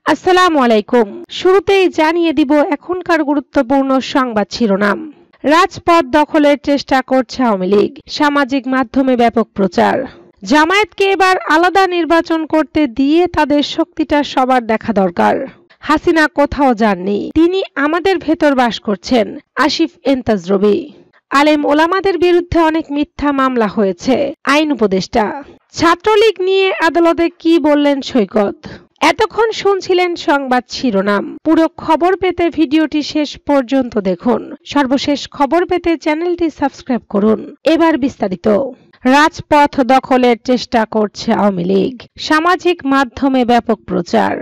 আসসালামু আলাইকুম। শুরুতেই জানিয়ে দিব এখনকার গুরুত্বপূর্ণ সংবাদ শিরোনাম। রাজপথ দখলের চেষ্টা করছে আওয়ামী লীগ, সামাজিক মাধ্যমে ব্যাপক প্রচার। জামায়াতকে এবার আলাদা নির্বাচন করতে দিয়ে তাদের শক্তিটা সবার দেখা দরকার। হাসিনা কোথাও যাননি, তিনি আমাদের ভেতর বাস করছেন। আসিফ এন্তাজ রবি। আলেম ওলামাদের বিরুদ্ধে অনেক মিথ্যা মামলা হয়েছে, আইন উপদেষ্টা। ছাত্রলীগ নিয়ে আদালতে কি বললেন সৈকত। এতক্ষণ শুনছিলেন সংবাদ শিরোনাম। পুরো খবর পেতে ভিডিওটি শেষ পর্যন্ত দেখুন। সর্বশেষ খবর পেতে চ্যানেলটি সাবস্ক্রাইব করুন। এবার বিস্তারিত। রাজপথ দখলের চেষ্টা করছে আওয়ামী লীগ, সামাজিক মাধ্যমে ব্যাপক প্রচার।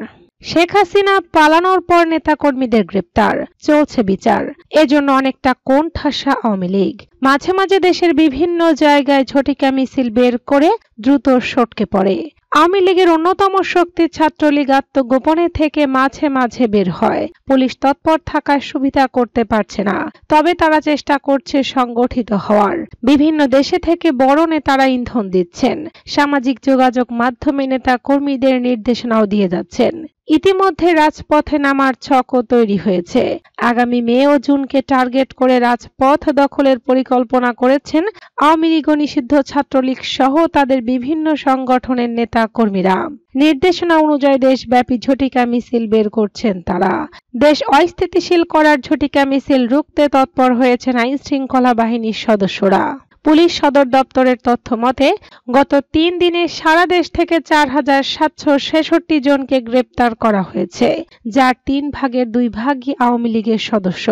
শেখ হাসিনা পালানোর পর নেতাকর্মীদের গ্রেপ্তার, চলছে বিচার। এজন্য অনেকটা কোণঠাসা আওয়ামী লীগ। মাঝে মাঝে দেশের বিভিন্ন জায়গায় ঝটিকা মিছিল বের করে দ্রুত সটকে পড়ে। আওয়ামী লীগের অন্যতম শক্তি ছাত্রলীগ আত্মগোপনে থেকে মাঝে মাঝে বের হয়। পুলিশ তৎপর থাকার সুবিধা করতে পারছে না, তবে তারা চেষ্টা করছে সংগঠিত হওয়ার। বিভিন্ন দেশে থেকে বড় নেতারা ইন্ধন দিচ্ছেন, সামাজিক যোগাযোগ মাধ্যমে নেতা কর্মীদের নির্দেশনাও দিয়ে যাচ্ছেন। ইতিমধ্যে রাজপথে নামার ছকও তৈরি হয়েছে। আগামী মে ও জুনকে টার্গেট করে রাজপথ দখলের পরিকল্পনা করেছেন আওয়ামী লীগ ও নিষিদ্ধ ছাত্রলীগ সহ তাদের বিভিন্ন সংগঠনের নেতা কর্মীরা। নির্দেশনা অনুযায়ী দেশব্যাপী ঝটিকা মিছিল বের করছেন তারা। দেশ অস্থিতিশীল করার ঝটিকা মিছিল রুখতে তৎপর হয়েছেন আইন শৃঙ্খলা বাহিনীর সদস্যরা। পুলিশ সদর দপ্তরের তথ্য মতে গত ৩ দিনে সারা দেশ থেকে ৪,৭৬৬ জনকে গ্রেপ্তার করা হয়েছে, যার ৩ ভাগের ২ ভাগই আওয়ামী লীগের সদস্য।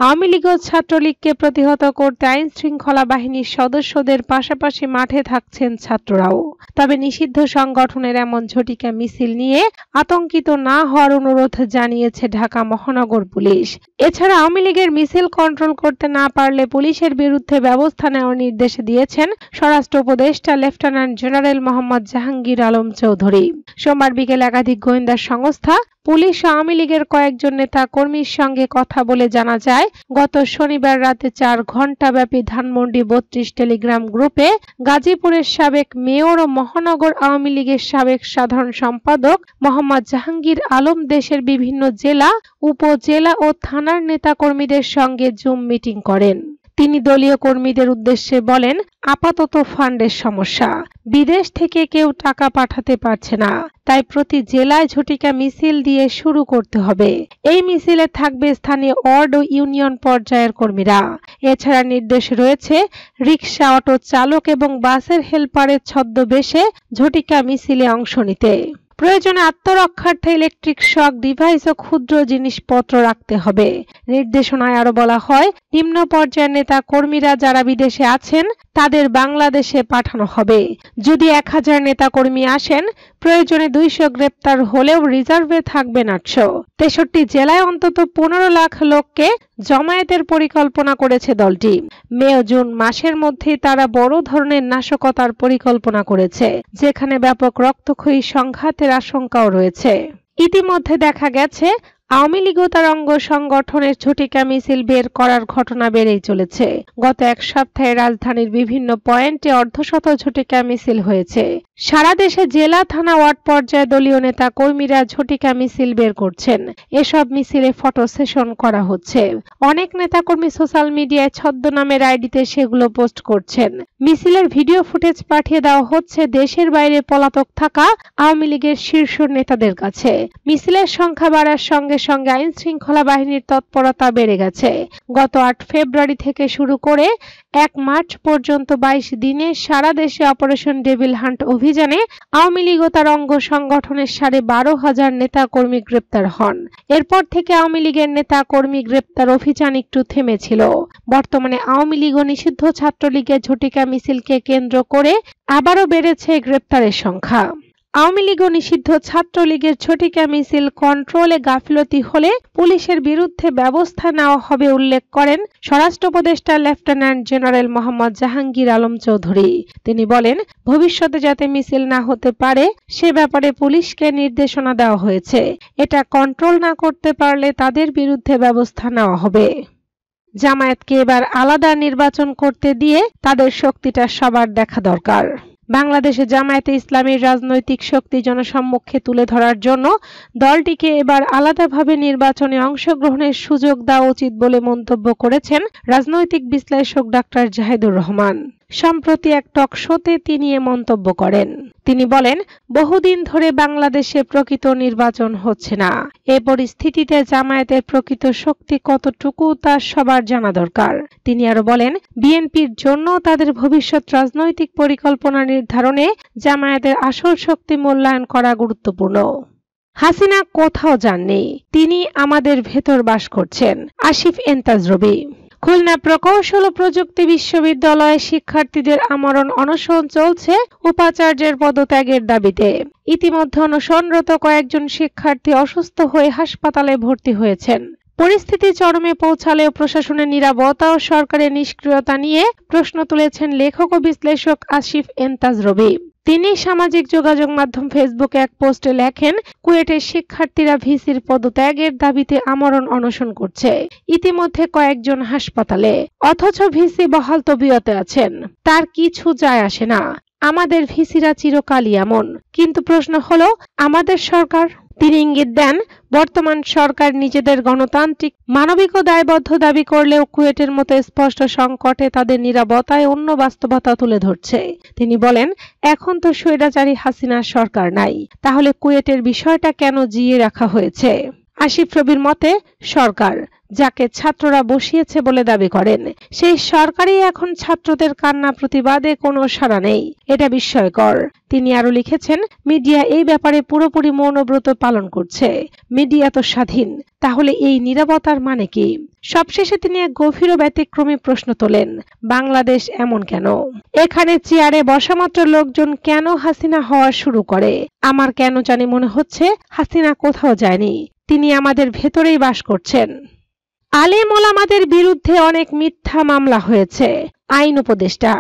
আওয়ামী লীগ ও ছাত্রলীগকে প্রতিহত করতে আইন শৃঙ্খলা বাহিনীর সদস্যদের পাশাপাশি মাঠে থাকছেন ছাত্ররাও। তবে নিষিদ্ধ সংগঠনের এমন ঝটিকা মিছিল নিয়ে আতঙ্কিত না হওয়ার অনুরোধ জানিয়েছে ঢাকা মহানগর পুলিশ। এছাড়া আওয়ামী লীগের মিছিল কন্ট্রোল করতে না পারলে পুলিশের বিরুদ্ধে ব্যবস্থা নেওয়ার নির্দেশ দিয়েছেন স্বরাষ্ট্র উপদেষ্টা লেফটেন্যান্ট জেনারেল মোহাম্মদ জাহাঙ্গীর আলম চৌধুরী। সোমবার বিকেলে একাধিক গোয়েন্দা সংস্থা, পুলিশ ও আওয়ামী লীগের কয়েকজন নেতা কর্মীর সঙ্গে কথা বলে জানা যায়, গত শনিবার রাতে ৪ ঘণ্টা ব্যাপী ধানমন্ডি ৩২ টেলিগ্রাম গ্রুপে গাজীপুরের সাবেক মেয়র ও মহানগর আওয়ামী লীগের সাবেক সাধারণ সম্পাদক মোহাম্মদ জাহাঙ্গীর আলম দেশের বিভিন্ন জেলা, উপজেলা ও থানার নেতা কর্মীদের সঙ্গে জুম মিটিং করেন। তিনি দলীয় কর্মীদের উদ্দেশ্যে বলেন, আপাতত ফান্ডের সমস্যা, বিদেশ থেকে কেউ টাকা পাঠাতে পারছে না, তাই প্রতি জেলায় ঝটিকা মিছিল দিয়ে শুরু করতে হবে। এই মিছিলে থাকবে স্থানীয় ওয়ার্ড ও ইউনিয়ন পর্যায়ের কর্মীরা। এছাড়া নির্দেশ রয়েছে রিকশা, অটো চালক এবং বাসের হেলপারের ছদ্মবেশে ঝটিকা মিছিলে অংশ নিতে। প্রয়োজনে আত্মরক্ষার্থে ইলেকট্রিক শক ডিভাইস ও ক্ষুদ্র জিনিসপত্র রাখতে হবে। নির্দেশনায় আরো বলা হয়, নিম্ন পর্যায়ের নেতা কর্মীরা যারা বিদেশে আছেন তাদের বাংলাদেশে পাঠানো হবে। যদি ১,০০০ নেতা কর্মী আসেন, প্রয়োজনে ২০০ গ্রেপ্তার হলেও রিজার্ভে থাকবেন ৮০০। ৬৩ জেলায় অন্তত ১৫ লাখ লোককে জমায়েতের পরিকল্পনা করেছে দলটি। মে ও জুন মাসের মধ্যেই তারা বড় ধরনের নাশকতার পরিকল্পনা করেছে, যেখানে ব্যাপক রক্তক্ষয়ী সংঘাতের আশঙ্কাও রয়েছে। ইতিমধ্যে দেখা গেছে আওয়ামী লীগ ও তার অঙ্গ সংগঠনের ঝটিকা মিছিল বের করার ঘটনা বেড়েই চলেছে। গত এক সপ্তাহে রাজধানীর বিভিন্ন পয়েন্টে অর্ধশত ঝটিকা মিছিল হয়েছে। সারা দেশে জেলা, থানা, ওয়ার্ড পর্যায়ে দলীয় নেতা কর্মীরা ঝটিকা মিছিল বের করছেন। এসব মিছিলে ফটো সেশন করা হচ্ছে। অনেক নেতাকর্মী সোশ্যাল মিডিয়ায় ছদ্মনামের আইডিতে সেগুলো পোস্ট করছেন। মিছিলের ভিডিও ফুটেজ পাঠিয়ে দেওয়া হচ্ছে দেশের বাইরে পলাতক থাকা আওয়ামী লীগের শীর্ষ নেতাদের কাছে। মিছিলের সংখ্যা বাড়ার সঙ্গে সঙ্গে আইন শৃঙ্খলা বাহিনীর তৎপরতা বেড়ে গেছে। গত ৮ ফেব্রুয়ারি থেকে শুরু করে ১ মার্চ পর্যন্ত ২২ দিনে সারা দেশে অপারেশন ডেভিল হান্ট অভিযানে আওয়ামী লীগ ও তার অঙ্গ সংগঠনের ১২,৫০০ নেতা কর্মী গ্রেপ্তার হন। এরপর থেকে আওয়ামী লীগের নেতা কর্মী গ্রেপ্তার অভিযান একটু থেমেছিল। বর্তমানে আওয়ামী লীগ ও নিষিদ্ধ ছাত্রলীগের ঝটিকা মিছিলকে কেন্দ্র করে আবারও বেড়েছে গ্রেপ্তারের সংখ্যা। আওয়ামী লীগ ও নিষিদ্ধ ছাত্রলীগের ঝটিকা মিছিল কন্ট্রোলে গাফিলতি হলে পুলিশের বিরুদ্ধে ব্যবস্থা নেওয়া হবে উল্লেখ করেন স্বরাষ্ট্র উপদেষ্টা লেফটেন্যান্ট জেনারেল মোহাম্মদ জাহাঙ্গীর আলম চৌধুরী। তিনি বলেন, ভবিষ্যতে যাতে মিছিল না হতে পারে সে ব্যাপারে পুলিশকে নির্দেশনা দেওয়া হয়েছে। এটা কন্ট্রোল না করতে পারলে তাদের বিরুদ্ধে ব্যবস্থা নেওয়া হবে। জামায়াতকে এবার আলাদা নির্বাচন করতে দিয়ে তাদের শক্তিটা সবার দেখা দরকার। বাংলাদেশে জামায়াতে ইসলামীর রাজনৈতিক শক্তি জনসম্মুখে তুলে ধরার জন্য দলটিকে এবার আলাদাভাবে নির্বাচনে অংশগ্রহণের সুযোগ দেওয়া উচিত বলে মন্তব্য করেছেন রাজনৈতিক বিশ্লেষক ডাক্তার জাহিদুর রহমান। সম্প্রতি এক টক শোতে তিনি এ মন্তব্য করেন। তিনি বলেন, বহুদিন ধরে বাংলাদেশে প্রকৃত নির্বাচন হচ্ছে না। এ পরিস্থিতিতে জামায়াতের প্রকৃত শক্তি কতটুকু তা সবার জানা দরকার। তিনি আরো বলেন, বিএনপির জন্য তাদের ভবিষ্যৎ রাজনৈতিক পরিকল্পনা নির্ধারণে জামায়াতের আসল শক্তি মূল্যায়ন করা গুরুত্বপূর্ণ। হাসিনা কোথাও যাননি, তিনি আমাদের ভেতর বাস করছেন। আসিফ এন্তাজ রবি। খুলনা প্রকৌশল ও প্রযুক্তি বিশ্ববিদ্যালয়ে শিক্ষার্থীদের আমরণ অনশন চলছে উপাচার্যের পদত্যাগের দাবিতে। ইতিমধ্যে অনশনরত কয়েকজন শিক্ষার্থী অসুস্থ হয়ে হাসপাতালে ভর্তি হয়েছেন। পরিস্থিতি চরমে পৌঁছালেও প্রশাসনের নীরবতা ও সরকারের নিষ্ক্রিয়তা নিয়ে প্রশ্ন তুলেছেন লেখক ও বিশ্লেষক আসিফ এন্তাজ রবি। তিনি সামাজিক যোগাযোগ মাধ্যম ফেসবুকে এক পোস্টে লেখেন, কুয়েটের শিক্ষার্থীরা ভিসির পদত্যাগের দাবিতে আমরণ অনশন করছে। ইতিমধ্যে কয়েকজন হাসপাতালে, অথচ ভিসি বহাল তবিয়তে আছেন। তার কিছু যায় আসে না। আমাদের ভিসিরা চিরকালই এমন। কিন্তু প্রশ্ন হলো, আমাদের সরকার? তিনি ইঙ্গিত দেন, বর্তমান সরকার নিজেদের গণতান্ত্রিক মানবিক ও দায়বদ্ধ দাবি করলেও কুয়েটের মতো স্পষ্ট সংকটে তাদের নীরবতায় অন্য বাস্তবতা তুলে ধরছে। তিনি বলেন, এখন তো স্বৈরাচারী হাসিনার সরকার নাই, তাহলে কুয়েটের বিষয়টা কেন জিইয়ে রাখা হয়েছে? আসিফ রবির মতে, সরকার যাকে ছাত্ররা বসিয়েছে বলে দাবি করেন, সেই সরকারই এখন ছাত্রদের কান্না প্রতিবাদে কোনো সাড়া নেই। এটা বিস্ময়কর। তিনি আরো লিখেছেন, মিডিয়া এই ব্যাপারে পুরোপুরি মৌনব্রত পালন করছে। মিডিয়া তো স্বাধীন, তাহলে এই নীরবতার মানে কি? সবশেষে তিনি এক গভীর ও ব্যতিক্রমী প্রশ্ন তোলেন, বাংলাদেশ এমন কেন? এখানে চেয়ারে বসামাত্র লোকজন কেন হাসিনা হওয়া শুরু করে? আমার কেন জানি মনে হচ্ছে হাসিনা কোথাও যায়নি, তিনি আমাদের ভেতরেই বাস করছেন। আলেম ওলামাদের বিরুদ্ধে অনেক মিথ্যা মামলা হয়েছে। আইন উপদেষ্টা।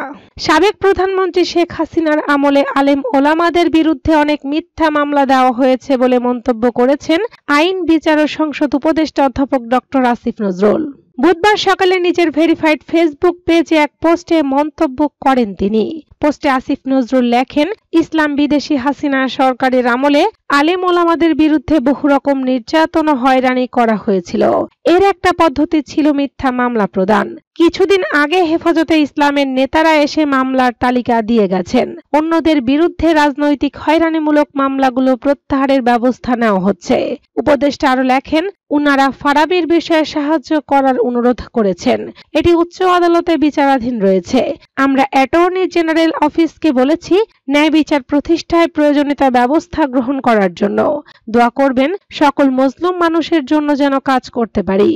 সাবেক প্রধানমন্ত্রী শেখ হাসিনার আমলে আলেম ওলামাদের বিরুদ্ধে অনেক মিথ্যা মামলা দেওয়া হয়েছে বলে মন্তব্য করেছেন আইন বিচার ও সংসদ উপদেষ্টা অধ্যাপক ডক্টর আসিফ নজরুল। বুধবার সকালে নিজের ভেরিফাইড ফেসবুক পেজে এক পোস্টে মন্তব্য করেন তিনি। পোস্টে আসিফ নজরুল লেখেন, ইসলাম বিদেশি হাসিনা সরকারের আমলে আলেম ওলামাদের বিরুদ্ধে বহু রকম নির্যাতন ও হয়রানি করা হয়েছিল। এর একটা পদ্ধতি ছিল মিথ্যা মামলা প্রদান। কিছুদিন আগে হেফাজতে ইসলামের নেতারা এসে মামলার তালিকা দিয়ে গেছেন। অন্যদের বিরুদ্ধে রাজনৈতিক হয়রানিমূলক মামলাগুলো প্রত্যাহারের ব্যবস্থা নেওয়া হচ্ছে। উপদেষ্টা আরো লেখেন, উনারা ফারাবির বিষয়ে সাহায্য করার অনুরোধ করেছেন। এটি উচ্চ আদালতে বিচারাধীন রয়েছে। আমরা অ্যাটর্নি জেনারেল অফিসকে বলেছি ন্যায় বিচার প্রতিষ্ঠায় প্রয়োজনীয় ব্যবস্থা গ্রহণ করার জন্য। দোয়া করবেন সকল মজলুম মানুষের জন্য যেন কাজ করতে পারি।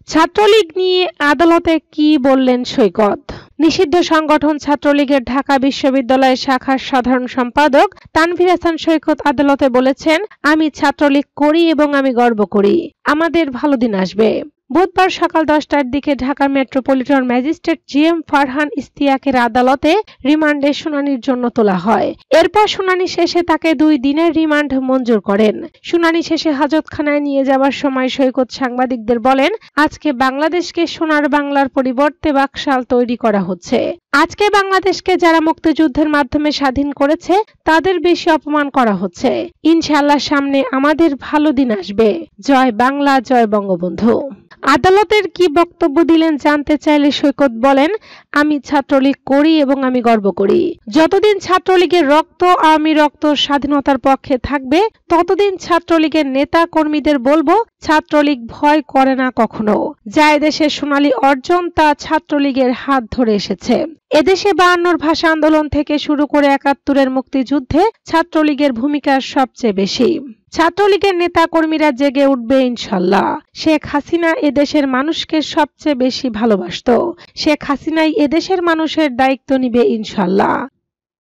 ছাত্রলীগ নিয়ে আদালতে কি বললেন সৈকত? নিষিদ্ধ সংগঠন ছাত্রলীগের ঢাকা বিশ্ববিদ্যালয়ের শাখার সাধারণ সম্পাদক তানভীর হাসান সৈকত আদালতে বলেছেন, আমি ছাত্রলীগ করি এবং আমি গর্ব করি। আমাদের ভালো দিন আসবে। বুধবার সকাল 10টার দিকে Dhaka metropolitan magistrate GM Farhan ইস্তিয়াকের আদালতে রিমান্ডে শুনানির জন্য তোলা হয়। এরপর শুনানি শেষে তাকে 2 দিনের রিমান্ড মঞ্জুর করেন। শুনানি শেষে হাজতখানায় নিয়ে যাওয়ার সময় সৈকত সাংবাদিকদের বলেন, আজকে বাংলাদেশকে সোনার বাংলার পরিবর্তে বাকশাল তৈরি করা হচ্ছে। আজকে বাংলাদেশকে যারা মুক্তিযুদ্ধের মাধ্যমে স্বাধীন করেছে তাদের বেশি অপমান করা হচ্ছে। ইনশাআল্লাহ সামনে আমাদের ভালো দিন আসবে। জয় বাংলা, জয় বঙ্গবন্ধু। আদালতের কি বক্তব্য দিলেন জানতে চাইলে সৈকত বলেন, আমি ছাত্রলীগ করি এবং আমি গর্ব করি। যতদিন ছাত্রলীগের রক্ত, আওয়ামী রক্ত স্বাধীনতার পক্ষে থাকবে ততদিন ছাত্রলীগের নেতা কর্মীদের বলবো, ছাত্রলীগ ভয় করে না কখনো। যা এদেশের সোনালী অর্জন তা ছাত্রলীগের হাত ধরে এসেছে। এদেশে 52 ভাষা আন্দোলন থেকে শুরু করে 71-এর মুক্তিযুদ্ধে ছাত্রলীগের ভূমিকা সবচেয়ে বেশি। ছাত্রলীগের নেতা কর্মীরা জেগে উঠবে ইনশাল্লাহ। শেখ হাসিনা এদেশের মানুষকে সবচেয়ে বেশি ভালোবাসতো। শেখ হাসিনাই এদেশের মানুষের দায়িত্ব নিবে ইনশাল্লাহ।